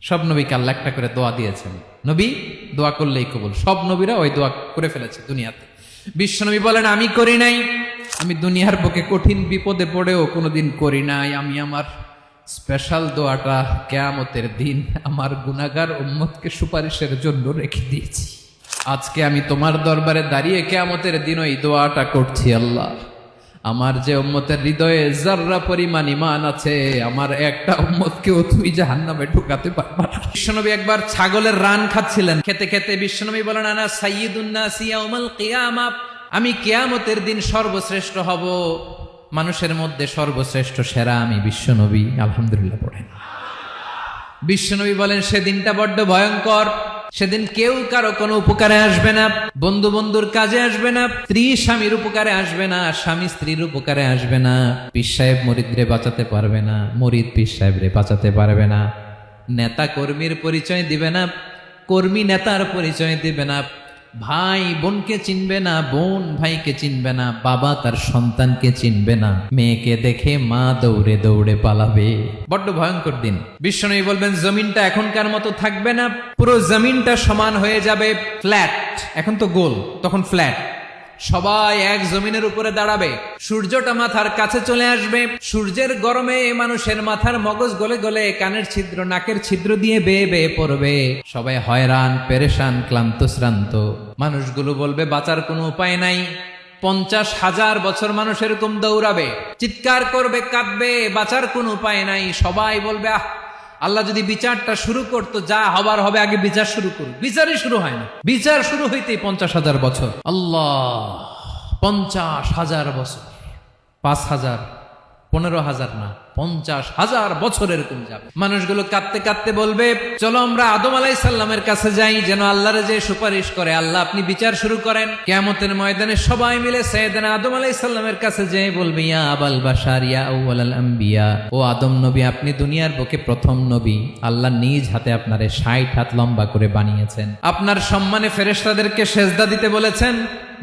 সব নবীকে আল্লাহ একটা করে দোয়া দিয়েছেন, নবী দোয়া করলেই কবুল। সব নবীরা ওই দোয়া করে ফেলেছে দুনিয়াতে। বিশ্বনবী বলেন আমি করি নাই, আমি দুনিয়ার বুকে কঠিন বিপদে পড়েও কোনোদিন করি নাই। আমি আমার স্পেশাল দোয়াটা কিয়ামতের দিন আমার গুনাহগার উম্মতকে সুপারিশের জন্য রেখে দিয়েছি। আজকে আমি তোমার দরবারে দাঁড়িয়ে কিয়ামতের দিন ওই দোয়াটা করছি, আল্লাহ আমার যে উম্মতের হৃদয়ে যাররা পরিমাণ ঈমান আছে, আমার একটা উম্মতকেও তুমি জাহান্নামে ঢুকাতে পারবা না। বিশ্বনবী একবার ছাগলের রান খাচ্ছিলেন, খেতে খেতে বিশ্বনবী বলেন আনা সাইয়্যিদুন নাসি ইয়াউমাল কিয়ামা, আমি কিয়ামতের দিন সর্বশ্রেষ্ঠ হব, মানুষের মধ্যে সর্বশ্রেষ্ঠ সেরা আমি বিশ্বনবী। আলহামদুলিল্লাহ পড়েন। বিশ্বনবী বলেন সেদিনটা বড্ড ভয়ঙ্কর, সেদিন কেউ কারো কোনো উপকারে আসবে না, বন্ধু বন্ধুর কাজে আসবে না, স্ত্রী স্বামীর উপকারে আসবে না, স্বামী স্ত্রীর উপকারে আসবে না, পীর সাহেব মুরিদরে বাঁচাতে পারবে না, মুরিদ পীর সাহেবরে বাঁচাতে পারবে না, নেতা কর্মীর পরিচয় দিবে না, কর্মী নেতার পরিচয় দিবে না, ভাই বোনকে চিনবে না, বোন ভাইকে চিনবে না, বাবা তার সন্তানকে চিনবে না, মেয়েকে দেখে মা দৌড়ে দৌড়ে পালাবে। বড্ড ভয়ঙ্কর দিন। বিশ্বনবী বলবেন জমিনটা এখনকার মতো থাকবে না, পুরো জমিনটা সমান হয়ে যাবে ফ্ল্যাট। এখন তো গোল, তখন ফ্ল্যাট। সবাই এক জমিনের উপরে দাঁড়াবে, সূর্যটা মাথার কাছে চলে আসবে, সূর্যের গরমে মানুষের মাথার মগজ গলে গলে কানের ছিদ্র নাকের ছিদ্র দিয়ে বেয়ে বেয়ে পড়বে। সবাই হয়রান পেরেশান ক্লান্ত শ্রান্ত। মানুষগুলো বলবে বাঁচার কোনো উপায় নাই। 50,000 বছর মানুষ এরকম দৌড়াবে, চিৎকার করবে, কাঁদবে, বাঁচার কোনো উপায় নাই। সবাই বলবে আহ, আল্লাহ যদি বিচারটা শুরু করতো, যা হবার হবে, আগে বিচার শুরু করুন। বিচারই শুরু হয় না, বিচার শুরু হইতেই 50,000 বছর। আল্লাহ, 50,000 বছর, 5,000, 15,000 না, 50,000 বছর এরকম যাবে। মানুষগুলো কাঁদতে কাঁদতে বলবে চলো আমরা আদম আলাইহিস সালামের কাছে যাই, যেন আল্লাহর যে সুপারিশ করে, আল্লাহ আপনি বিচার শুরু করেন। কিয়ামতের ময়দানে সবাই মিলে সাইয়েদনা আদম আলাইহিস সালামের কাছে যেয়ে বলবে ইয়া আবাল বাশার ইয়া আউয়ালাল আম্বিয়া, ও আদম নবী আপনি দুনিয়ার বুকে প্রথম নবী, আল্লাহ নিজ হাতে আপনারে 60 হাত লম্বা করে বানিয়েছেন, আপনার সম্মানে ফেরেশতাদেরকে সেজদা দিতে বলেছেন,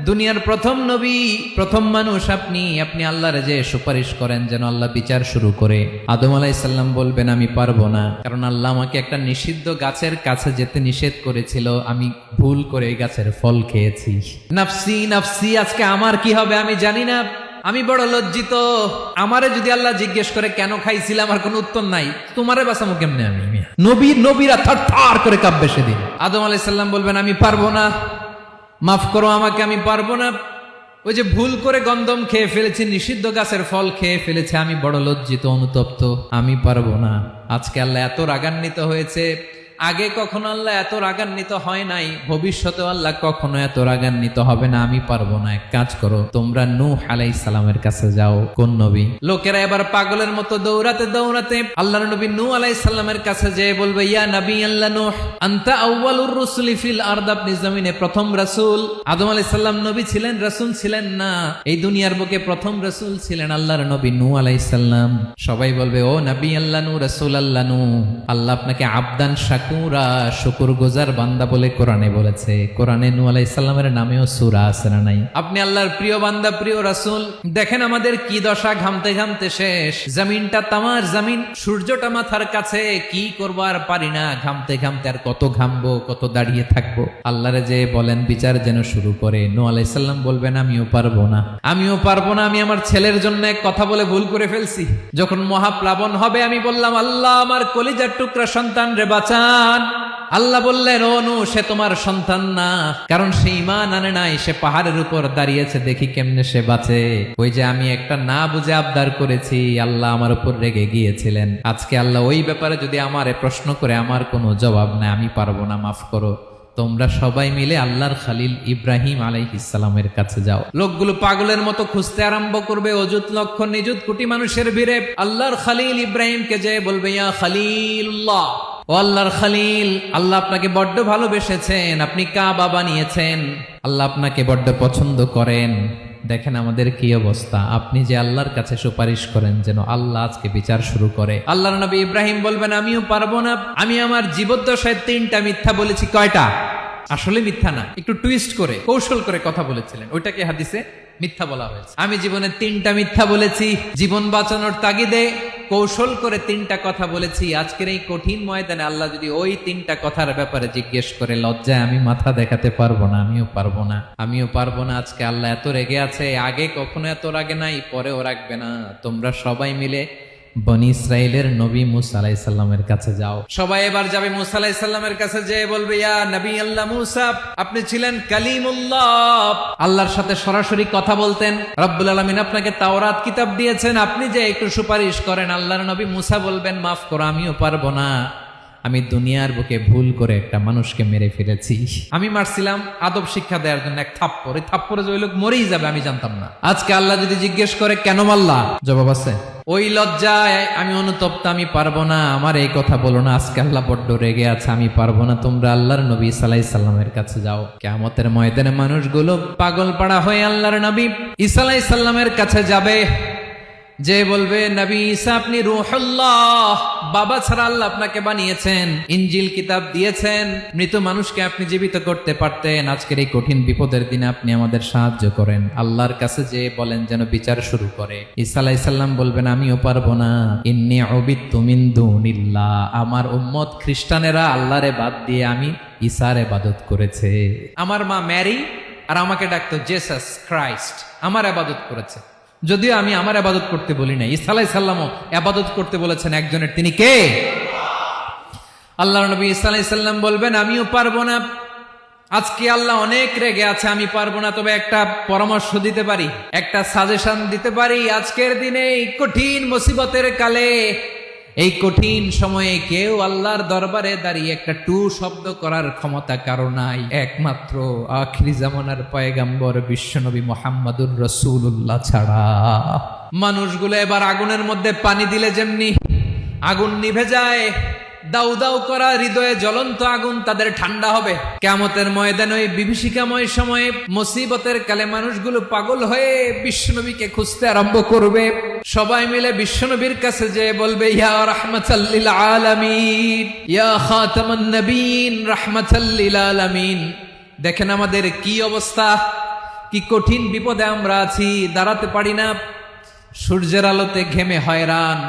দুনিয়ার প্রথম নবী প্রথম মানুষ আপনি, আপনি আল্লাহর যে সুপারিশ করেন যেন আল্লাহ বিচার শুরু করে। আদম আলাইহিস সালাম বলবেন আমি পারবো না, কারণ আল্লাহ আমাকে একটা নিষিদ্ধ গাছের কাছে যেতে নিষেধ করেছিল, আমি ভুল করে এই গাছের ফল খেয়েছি। নাফসি নাফসি, আজকে আমার কি হবে আমি জানি না, আমি বড় লজ্জিত। আমারে যদি আল্লাহ জিজ্ঞেস করে কেন খাইছিলাম, আমার কোনো উত্তর নাই, তোমারে বাঁচামো কেমনে আমি? নবীরা থার করে কাঁপবে সেদিন। আদম আলাইহিস সালাম বলবেন আমি পারবো না, মাফ করো আমাকে, আমি পারবো না, ওই যে ভুল করে গন্ধম খেয়ে ফেলেছি, নিষিদ্ধ গাছের ফল খেয়ে ফেলেছে, আমি বড় লজ্জিত অনুতপ্ত, আমি পারবো না। আজকে আল্লাহ এত রাগান্বিত হয়েছে, আগে কখনো আল্লাহ এত রাগান্বিত হয় নাই, ভবিষ্যতেও আল্লাহ কখনো এত রাগান্বিত হবে না। আমি পারবো না, এক কাজ করো, তোমরা নূহ আলাইহিস সালামের কাছে যাও। কোন নবী? লোকেরা এবার পাগলের মতো দৌড়াতে দৌড়াতে আল্লাহর নবী নূহ আলাইহিস সালামের কাছে যেয়ে বলবে ইয়া নবী আল্লাহ নূহ আনতা আউয়ালুর রাসূলি ফিল আরদ, আপনি জমিনে প্রথম রাসূল। আদম আলাইহিস সালাম নবী ছিলেন, রাসূল ছিলেন না, এই দুনিয়ার বুকে প্রথম রাসূল ছিলেন আল্লাহর নবী নূহ আলাইহিস সালাম। সবাই বলবে ও নবী আল্লাহ নূহ, রাসূল আল্লাহ নূহ, আল্লাহ আপনাকে আবদান শাকুরা, শুকর গুজার বান্দা বলে কোরআনে বলেছে। কোরআনে নূহ আলাইহিস সালামের নামেও সূরা আছে না নাই? আপনি আল্লাহর প্রিয় বান্দা, প্রিয় রাসূল। দেখেন আমাদের কি দশা, ঘামতে ঘামতে শেষ, জমিনটা তামার জমিন, সূর্যটা মাথার কাছে, কি করবো আর পারি না, ঘামতে ঘামতে আর কত ঘামবো, কত দাঁড়িয়ে থাকবো। আল্লাহরে যে বলেন বিচার যেন শুরু করে। নূহ আলাইহিস সালাম বলবেন আমিও পারবো না, আমিও পারবো না, আমি আমার ছেলের জন্য এক কথা বলে ভুল করে ফেলছি। যখন মহাপ্লাবন হবে আমি বললাম আল্লাহ আমার কলিজার টুকরা সন্তান রে বাঁচান। আল্লাহ বললেন ও নূহ, সে তোমার সন্তান না, কারণ সে ঈমান আনে নাই, সে পাহাড়ের উপর দাঁড়িয়েছে, দেখি কেমনে সে বাঁচে। ওই যে আমি একটা না বুঝে আবদার করেছি, আল্লাহ আমার উপর রেগে গিয়েছিলেন। আজকে আল্লাহ ওই ব্যাপারে যদি আমারে প্রশ্ন করে, আমার কোনো জবাব নাই, আমি পারবো না, মাফ করো। তোমরা সবাই মিলে আল্লাহর খালিল ইব্রাহিম আলাইহিস সালামের কাছে যাও। লোকগুলো পাগলের মতো খুঁজতে আরম্ভ করবে, অযুত লক্ষ নিযুত কোটি মানুষের ভিড়ে আল্লাহর খালিল ইব্রাহিমকে যেয়ে বলবে ইয়া খালিলুল্লাহ, ও আল্লাহর খালিল, আল্লাহ আপনাকে বড্ড ভালোবেসেছেন, আপনি কাবা বানিয়েছেন, আল্লাহ আপনাকে বড্ড পছন্দ করেন। দেখেন আমাদের কি অবস্থা, আপনি যে আল্লাহর কাছে সুপারিশ করেন যেন আল্লাহ আজকে বিচার শুরু করে। আল্লাহর নবী ইব্রাহিম বলবেন আমিও পারবো না, আমি আমার জীবদ্দশায় 3টা মিথ্যা বলেছি। কয়টা? আসলে মিথ্যা না, একটু টুইস্ট করে কৌশল করে কথা বলেছিলেন, ওইটাকে হাদিসে মিথ্যা বলা হয়েছে। আমি জীবনে 3টা মিথ্যা বলেছি, জীবন বাঁচানোর তাগিদে কৌশল করে 3টা কথা বলেছি। আজকের এই কঠিন ময়দানে আল্লাহ যদি ওই 3টা কথার ব্যাপারে জিজ্ঞেস করে, লজ্জায় আমি মাথা দেখাতে পারবো না, আমিও পারবো না। আজকে আল্লাহ এত রেগে আছে, আগে কখনো এত রাগে নাই, পরেও রাখবে না। তোমরা সবাই মিলে বনি ইসরাইলের নবী মুসা আলাইহিস সালামের কাছে যাও। সবাই এবার যাবে মুসা আলাইহিস সালামের কাছে, যেয়ে বলবে, ইয়া নবী আল্লাহ মুসা, আপনি ছিলেন কালিমুল্লাহ, আল্লাহর সাথে সরাসরি কথা বলতেন। রব্বুল আলামিন আপনাকে তাওরাত কিতাব দিয়েছেন, আপনি যে একটু সুপারিশ করেন। আল্লাহর নবী মুসা বলবেন, মাফ করো, আমিও পারবো না। আমি দুনিয়ার বুকে ভুল করে একটা মানুষকে মেরে ফেলেছি। আমি মারছিলাম আদব শিক্ষা দেওয়ার জন্য এক থাপ্পড়, এই থাপ্পড়ে যে ওই লোক মরেই যাবে আমি জানতাম না। আজকে আল্লাহ যদি জিজ্ঞেস করে কেন মারলা, জবাব আছে। ওই লজ্জায় আমি অনুতপ্ত, আমি পারবো না, আমার এই কথা বলো না। আজকে আল্লাহ বড্ড রেগে আছে, আমি পারবো না। তোমরা আল্লাহর নবী ঈসা আলাইহিস সালামের কাছে যাও। কিয়ামতের ময়দানে মানুষগুলো পাগল পাড়া হয়ে আল্লাহর নবী ঈসা আলাইহিস সালামের কাছে যাবে, যে বলবে, নবী ঈসা আপনি রূহুল্লাহ, বাবা ছাড়া আল্লাহ আপনাকে বানিয়েছেন, ইনজিল কিতাব দিয়েছেন, মৃত মানুষকে আপনি জীবিত করতে পারতেন। আজকের এই কঠিন বিপদের দিনে আপনি আমাদের সাহায্য করেন। আল্লাহর কাছে যে বলেন যেন বিচার শুরু করে। ঈসা আলাইহিস সালাম বলবেন, আমিও পারবো না। ইন্নী উবিদতু মিন দুনিল্লাহ, আমার উম্মত খ্রিস্টানেরা আল্লাহরে বাদ দিয়ে আমি ঈসার ইবাদত করেছে। আমার মা ম্যারি আর আমাকে ডাকতো জেসাস ক্রাইস্ট, আমার ইবাদত করেছে। যদিও আমি আমার ইবাদত করতে বলি না, ঈসা আলাইহিস সালামও ইবাদত করতে বলেছেন একজনের, তিনি কে? আল্লাহর নবী ঈসা আলাইহিস সালাম বলবেন, আমিও পারবো না। আজকে আল্লাহ অনেক রেগে আছে, আমি পারবো না। তবে একটা পরামর্শ দিতে পারি, একটা সাজেশন দিতে পারি। আজকের দিনে এই কঠিন মুসিবতের কালে, এই কঠিন সময়ে কেউ আল্লাহর দরবারে দাঁড়িয়ে একটা টু শব্দ করার ক্ষমতা কারো নাই, একমাত্র আখিরি জামানার পয়গাম্বর বিশ্বনবী মুহাম্মাদুর রাসূলুল্লাহ ছাড়া। মানুষগুলো এবার আগুনের মধ্যে পানি দিলে যেমনি আগুন নিভে যায়, দাউ দাউ করা হৃদয়ে জ্বলন্ত আগুন তাদের ঠান্ডা হবে। কিয়ামতের ময়দানে ওই বিভীষিকাময় সময়ে মুসিবতের কালে মানুষগুলো পাগল হয়ে বিশ্বনবীকে খুঁজতে আরম্ভ করবে। সবাই মিলে বিশ্বনবীর কাছে যেয়ে বলবে, ইয়া রাহমাতাল লিল আলামিন, ইয়া খাতামান নবীন, রাহমাতাল লিল আলামিন। দেখেন আমাদের কি অবস্থা, কি কঠিন বিপদে আমরা আছি, দাঁড়াতে পারি না, সূর্যের আলোতে ঘেমে হয়রান।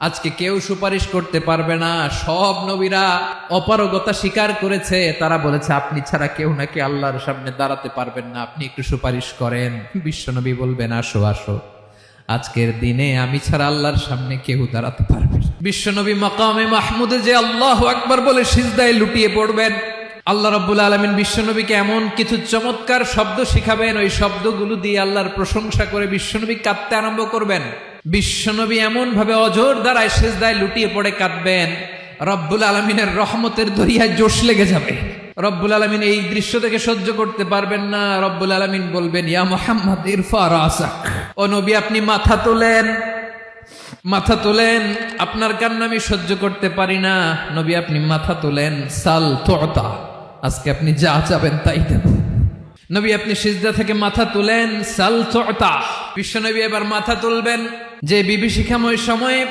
আজকে কেউ সুপারিশ করতে পারবে না। সব নবীরা অপারগতা স্বীকার করেছে, তারা বলেছে আপনি ছাড়া কেউ নাকি আল্লাহর সামনে দাঁড়াতে পারবেন না, আপনি একটু সুপারিশ করেন। বিশ্বনবী বলবেন, আসো আসো, আজকের দিনে আমি ছাড়া আল্লাহর সামনে কেউ দাঁড়াতে পারবে না। বিশ্বনবী মাকামে মাহমুদে যে আল্লাহু আকবার বলে সিজদায় লুটিয়ে পড়বেন। আল্লাহ রাব্বুল আলামিন বিশ্বনবীকে এমন কিছু চমৎকার শব্দ শিখাবেন, ওই শব্দগুলো দিয়ে আল্লাহর প্রশংসা করে বিশ্বনবী কাঁদতে আরম্ভ করবেন। বিশ্বনবী এমন ভাবে অজর দ্বারায় সিজদায় লুটিয়ে পড়ে কাঁদবেন, রব্বুল আলামিনের রহমতের দরিয়ায় জোশ লেগে যাবে। রব্বুল আলামিন এই দৃশ্য থেকে সহ্য করতে পারবেন না। রব্বুল আলামিন বলবেন, ইয়া মুহাম্মদ ইরফা রাসাক, ও নবী আপনি মাথা তোলেন, মাথা তোলেন, আপনার কান্না আমি সহ্য করতে পারি না। নবী আপনি মাথা তোলেন, সাল তুতা, আজকে আপনি যা চাবেন তাই দেব। নবী আপনি সিজদা থেকে মাথা তুলেন, সাল তুতা। বিশ্বনবী এবার মাথা তুলবেন। যে বিভীষিকাময় সময়ে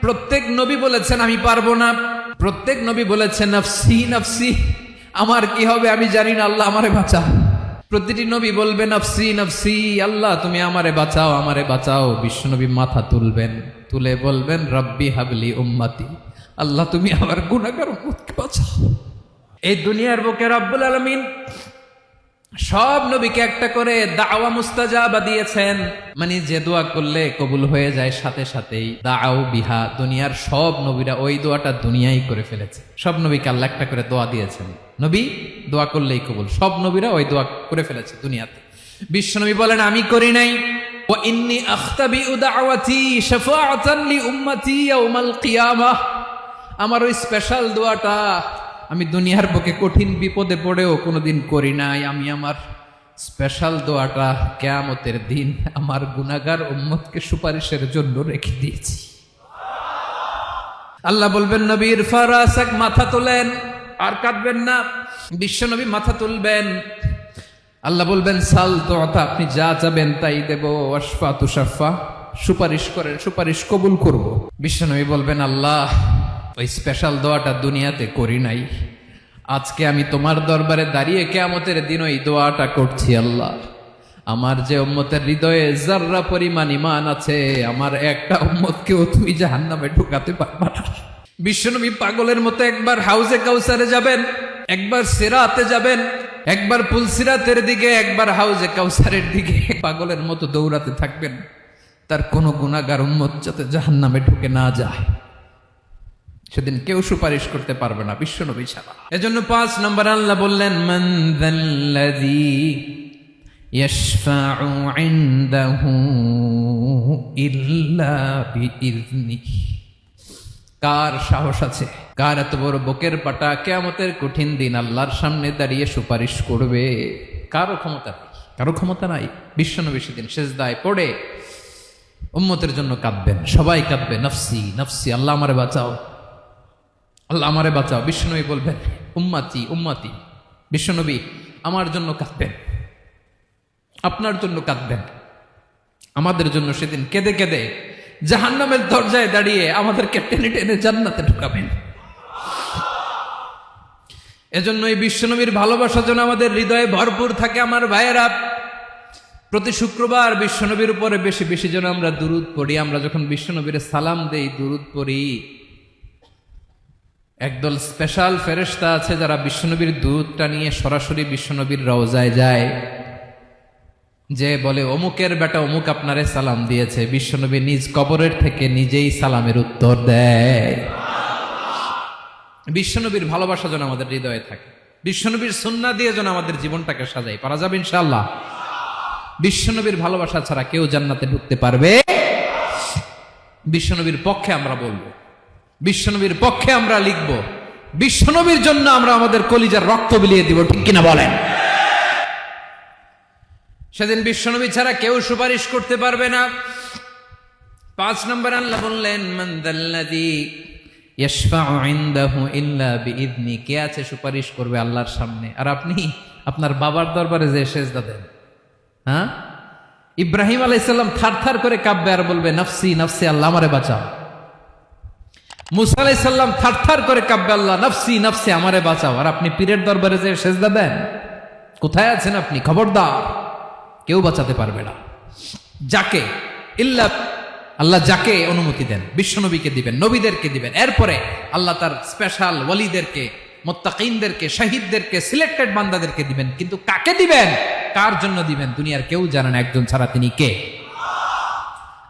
প্রত্যেক নবী বলেছেন আমি পারবো না, প্রত্যেক নবী বলেছেন নফসি নফসি, আমার কি হবে আমি জানি না, আল্লাহ আমারে বাঁচাও। প্রতিটি নবী বলবে নফসি নফসি, আল্লাহ তুমি আমারে বাঁচাও, আমারে বাঁচাও। বিশ্বনবী মাথা তুলবেন, তুলে বলবেন রব্বি হাবলি উম্মতি, আল্লাহ তুমি আমার গুনাহগার উম্মতকে বাঁচাও। এই দুনিয়ার বুকে রব্বুল আলামিন সব নবীকে একটা করে দাওয়া মুস্তাজাবা দিয়েছেন, মানে যে দোয়া করলে কবুল হয়ে যায় সাথে সাথেই। দাও বিহা, দুনিয়ার সব নবীরা ওই দোয়াটা দুনিয়ায় করে ফেলেছে। সব নবীকে আল্লাহ একটা করে দোয়া দিয়েছেন, নবী দোয়া করলেই কবুল। সব নবীরা ওই দোয়া করে ফেলেছে দুনিয়াতে। বিশ্বনবী বলেন আমি করি নাই। ওয়া ইন্নী আখতাবিউ দাওয়াতি শাফাআতান লি উম্মতি ইয়াউমাল কিয়ামাহ, আমার ওই স্পেশাল দোয়াটা আমি দুনিয়ার বুকে কঠিন বিপদে পড়েও কোনোদিন করি নাই। আমি আমার স্পেশাল দোয়াটা কিয়ামতের দিন আমার গুনাহগার উম্মতকে সুপারিশের জন্য রেখে দিয়েছি। আল্লাহ বলবেন নবীর ফারাসাক, মাথা তোলেন, আর কাঁদবেন না। বিশ্বনবী মাথা তুলবেন। আল্লাহ বলবেন সাল তুতা, আপনি যা চাবেন তাই দেব। ওয়াশফা তুশাফা, সুপারিশ করেন, সুপারিশ কবুল করব। বিশ্বনবী বলবেন আল্লাহ ওই স্পেশাল দোয়াটা দুনিয়াতে করি নাই, আজকে আমি তোমার দরবারে দাঁড়িয়ে কিয়ামতের দিন ওই দোয়াটা করছি। আল্লাহ আমার যে উম্মতের হৃদয়ে যাররা পরিমাণ ঈমান আছে, আমার একটা উম্মতকেও তুমি জাহান্নামে ঢুকাতে পারবা না। বিশ্বনবী পাগলের মতো একবার হাউজে কাউসারে যাবেন, একবার সিরাতে যাবেন, একবার পুলসিরাতের দিকে, একবার হাউজে কাউসারের দিকে পাগলের মতো দৌড়াতে থাকবেন, তার কোন গুনাহগার উম্মত যাতে জাহান্নামে ঢুকে না যায়। সেদিন কেউ সুপারিশ করতে পারবে না বিশ্বনবী ছাড়া। এজন্য 5 নম্বর আল্লাহ বললেন, মান যাল্লাযী ইয়াশফাউ ইনদাহু ইল্লা বিইযনিহি। কার সাহস আছে, কার এত বড় বুকের পাটা কিয়ামতের কঠিন দিন আল্লাহর সামনে দাঁড়িয়ে সুপারিশ করবে? কারো ক্ষমতা নেই, কারো ক্ষমতা নাই। বিশ্বনবী সেদিন সিজদায় পড়ে উম্মতের জন্য কাঁদবেন, সবাই কাঁদবে, নফসি নফসি, আল্লাহ আমারে বাঁচাও, আল্লাহ আমারে বাঁচাও। বিশ্বনবী বলবেন, উম্মতি উম্মতি। বিশ্বনবী আমার জন্য কাঁদবেন, আপনার জন্য কাঁদবেন, আমাদের জন্য সেদিন কেঁদে কেঁদে জাহান্নামের দরজায় দাঁড়িয়ে আমাদেরকে টেনে টেনে জান্নাতে ঢুকাবেন। এজন্য এই বিশ্বনবীর ভালোবাসা যেন আমাদের হৃদয়ে ভরপুর থাকে। আমার ভাইয়েরা, প্রতি শুক্রবার বিশ্বনবীর উপরে বেশি বেশি যেন আমরা দুরূদ পড়ি। আমরা যখন বিশ্বনবীর সালাম দেই, দুরূদ পড়ি, একদল স্পেশাল ফেরেশতা আছে যারা বিশ্বনবীর দুরূদটা নিয়ে সরাসরি বিশ্বনবীর রওজায় যায়, যে বলে অমুকের বেটা অমুক আপনারে সালাম দিয়েছে। বিশ্বনবী নিজ কবরের থেকে নিজেই সালামের উত্তর দেয়। বিশ্বনবীর ভালোবাসা যেন আমাদের হৃদয়ে থাকে, বিশ্বনবীর সুন্নাহ দিয়ে যেন আমাদের জীবনটাকে সাজাই। পারা যাবে ইনশাআল্লাহ। বিশ্বনবীর ভালোবাসা ছাড়া কেউ জান্নাতে ঢুকতে পারবে? বিশ্বনবীর পক্ষে আমরা বলবো, বিশ্বনবীর পক্ষে আমরা লিখবো, বিশ্বনবীর জন্য আমরা আমাদের কলিজার রক্ত বিলিয়ে দিব, ঠিক কিনা বলেন? সেদিন বিশ্বনবী ছাড়া কেউ সুপারিশ করতে পারবে না। 5 নম্বর আল্লাহ বললেন, মান যাল্লাযী ইয়াশফাউ ইনদাহু ইল্লা বিইযনি। কে আছে সুপারিশ করবে আল্লাহর সামনে? আর আপনি আপনার বাবার দরবারে যে সেজদা দেন, হ্যাঁ? ইব্রাহিম আলাইহিস সালাম থারথার করে কাঁপবে আর বলবে, নফসি নফসি, আল্লাহ আমারে বাঁচাও। মুসা আলাইহিস সালাম থারথার করে কাঁপবে, আল্লাহ নফসি নফসি, আমারে বাঁচাও। আর আপনি পীরের দরবারে যে সেজদা দেন, কোথায় আছেন আপনি? খবরদার, কেউ বাঁচাতে পারবে না। যাকে ইল্লা আল্লাহ যাকে অনুমতি দেন, বিশ্বনবীকে দিবেন, নবীদেরকে দিবেন, এরপরে আল্লাহ তার স্পেশাল ওয়ালিদেরকে, মুত্তাকিনদেরকে, শহীদদেরকে, সিলেক্টেড বান্দাদেরকে দিবেন। কিন্তু কাকে দিবেন, কার জন্য দিবেন, দুনিয়ার কেউ জানে না একজন ছাড়া, তিনি কে?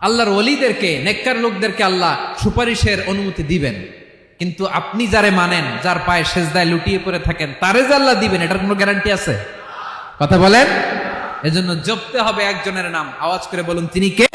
আল্লাহর ওয়ালিদেরকে, নেককার লোকদেরকে আল্লাহ সুপারিশের অনুমতি দিবেন। কিন্তু আপনি যারে মানেন, যার পায়ে সেজদায় লুটিয়ে পড়ে থাকেন, তারে যে আল্লাহ দিবেন, এটার কোনো গ্যারান্টি আছে? কথা বলেন। এজন্য জপতে হবে একজনের নাম, আওয়াজ করে বলুন, তিনি কে?